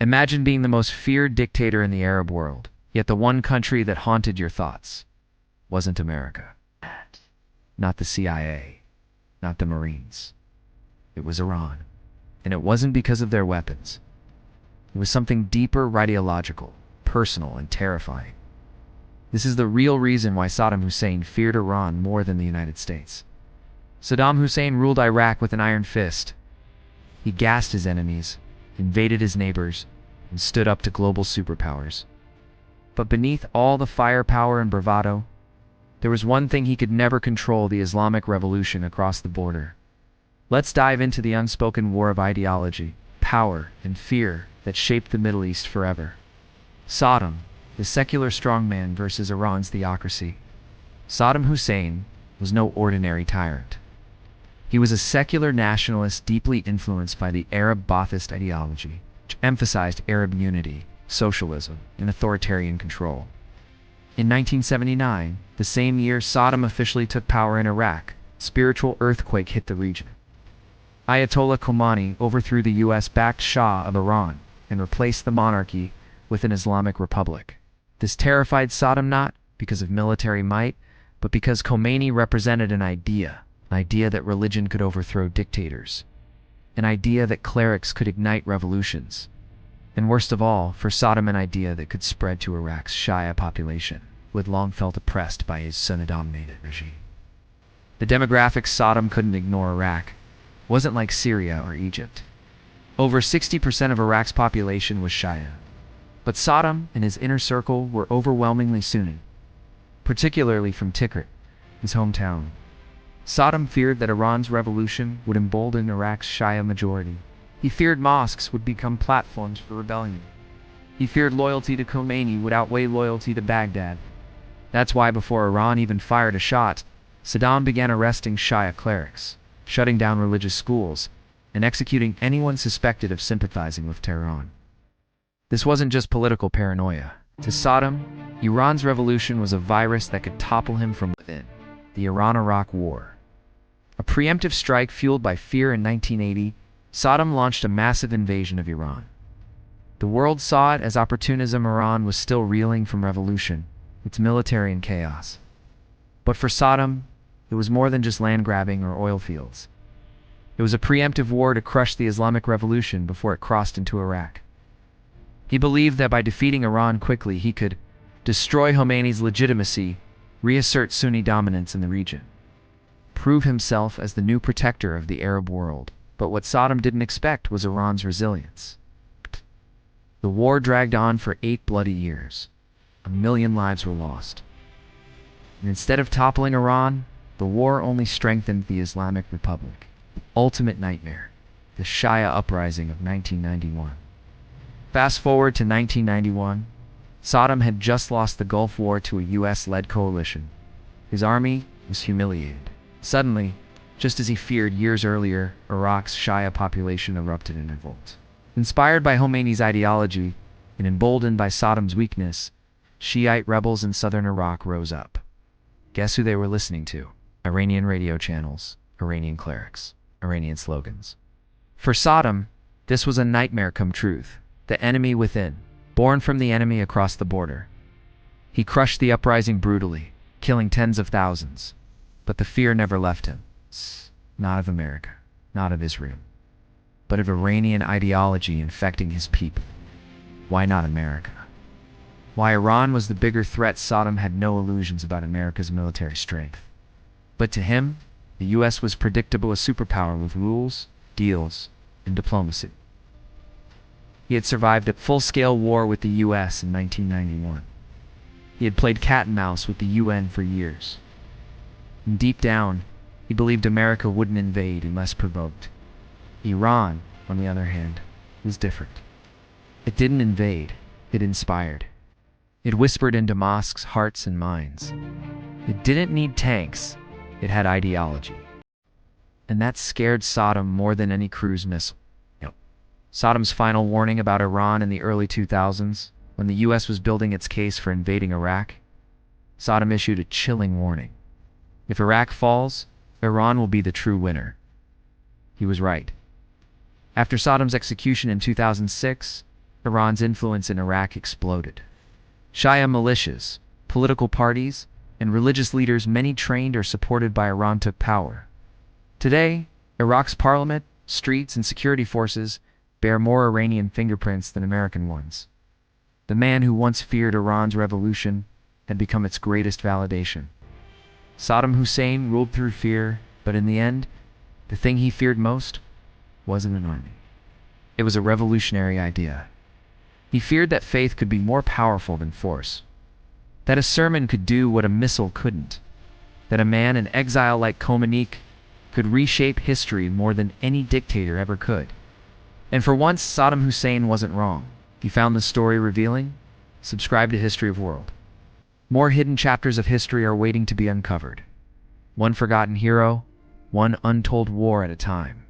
Imagine being the most feared dictator in the Arab world, yet the one country that haunted your thoughts wasn't America. Not the CIA. Not the Marines. It was Iran. And it wasn't because of their weapons. It was something deeper, ideological, personal, and terrifying. This is the real reason why Saddam Hussein feared Iran more than the United States. Saddam Hussein ruled Iraq with an iron fist. He gassed his enemies, invaded his neighbors, and stood up to global superpowers. But beneath all the firepower and bravado, there was one thing he could never control: the Islamic Revolution across the border. Let's dive into the unspoken war of ideology, power, and fear that shaped the Middle East forever. Saddam, the secular strongman versus Iran's theocracy. Saddam Hussein was no ordinary tyrant. He was a secular nationalist deeply influenced by the Arab Ba'athist ideology, which emphasized Arab unity, socialism, and authoritarian control. In 1979, the same year Saddam officially took power in Iraq, a spiritual earthquake hit the region. Ayatollah Khomeini overthrew the US-backed Shah of Iran and replaced the monarchy with an Islamic republic. This terrified Saddam not because of military might, but because Khomeini represented an idea that religion could overthrow dictators, an idea that clerics could ignite revolutions, and worst of all, for Saddam, an idea that could spread to Iraq's Shia population, who had long felt oppressed by his Sunni-dominated regime. The demographics Saddam couldn't ignore. Iraq wasn't like Syria or Egypt. Over 60% of Iraq's population was Shia. But Saddam and his inner circle were overwhelmingly Sunni, particularly from Tikrit, his hometown. Saddam feared that Iran's revolution would embolden Iraq's Shia majority. He feared mosques would become platforms for rebellion. He feared loyalty to Khomeini would outweigh loyalty to Baghdad. That's why before Iran even fired a shot, Saddam began arresting Shia clerics, shutting down religious schools, and executing anyone suspected of sympathizing with Tehran. This wasn't just political paranoia. To Saddam, Iran's revolution was a virus that could topple him from within. The Iran-Iraq War. A preemptive strike fueled by fear in 1980, Saddam launched a massive invasion of Iran. The world saw it as opportunism. Iran was still reeling from revolution, its military in chaos. But for Saddam, it was more than just land grabbing or oil fields. It was a preemptive war to crush the Islamic Revolution before it crossed into Iraq. He believed that by defeating Iran quickly, he could destroy Khomeini's legitimacy, reassert Sunni dominance in the region, prove himself as the new protector of the Arab world. But what Saddam didn't expect was Iran's resilience. The war dragged on for 8 bloody years. 1 million lives were lost. And instead of toppling Iran, the war only strengthened the Islamic Republic. The ultimate nightmare, the Shia uprising of 1991. Fast forward to 1991, Saddam had just lost the Gulf War to a US-led coalition. His army was humiliated. Suddenly, just as he feared years earlier, Iraq's Shia population erupted in revolt. Inspired by Khomeini's ideology and emboldened by Saddam's weakness, Shiite rebels in southern Iraq rose up. Guess who they were listening to? Iranian radio channels, Iranian clerics, Iranian slogans. For Saddam, this was a nightmare come truth. The enemy within, born from the enemy across the border. He crushed the uprising brutally, killing tens of thousands. But the fear never left him. Not of America, not of Israel, but of Iranian ideology infecting his people. Why not America? Why Iran was the bigger threat? Saddam had no illusions about America's military strength. But to him, the US was predictable, a superpower with rules, deals, and diplomacy. He had survived a full-scale war with the US in 1991. He had played cat and mouse with the UN for years. And deep down, he believed America wouldn't invade unless provoked. Iran, on the other hand, was different. It didn't invade, it inspired. It whispered into mosques, hearts, and minds. It didn't need tanks, it had ideology. And that scared Saddam more than any cruise missile. Saddam's final warning about Iran in the early 2000s, when the US was building its case for invading Iraq, Saddam issued a chilling warning. If Iraq falls, Iran will be the true winner. He was right. After Saddam's execution in 2006, Iran's influence in Iraq exploded. Shia militias, political parties, and religious leaders many trained or supported by Iran took power. Today, Iraq's parliament, streets, and security forces bear more Iranian fingerprints than American ones. The man who once feared Iran's revolution had become its greatest validation. Saddam Hussein ruled through fear, but in the end, the thing he feared most wasn't an army. It was a revolutionary idea. He feared that faith could be more powerful than force, that a sermon could do what a missile couldn't, that a man in exile like Khomeini could reshape history more than any dictator ever could. And for once, Saddam Hussein wasn't wrong. If you found this story revealing, subscribe to History of World. More hidden chapters of history are waiting to be uncovered. One forgotten hero, one untold war at a time.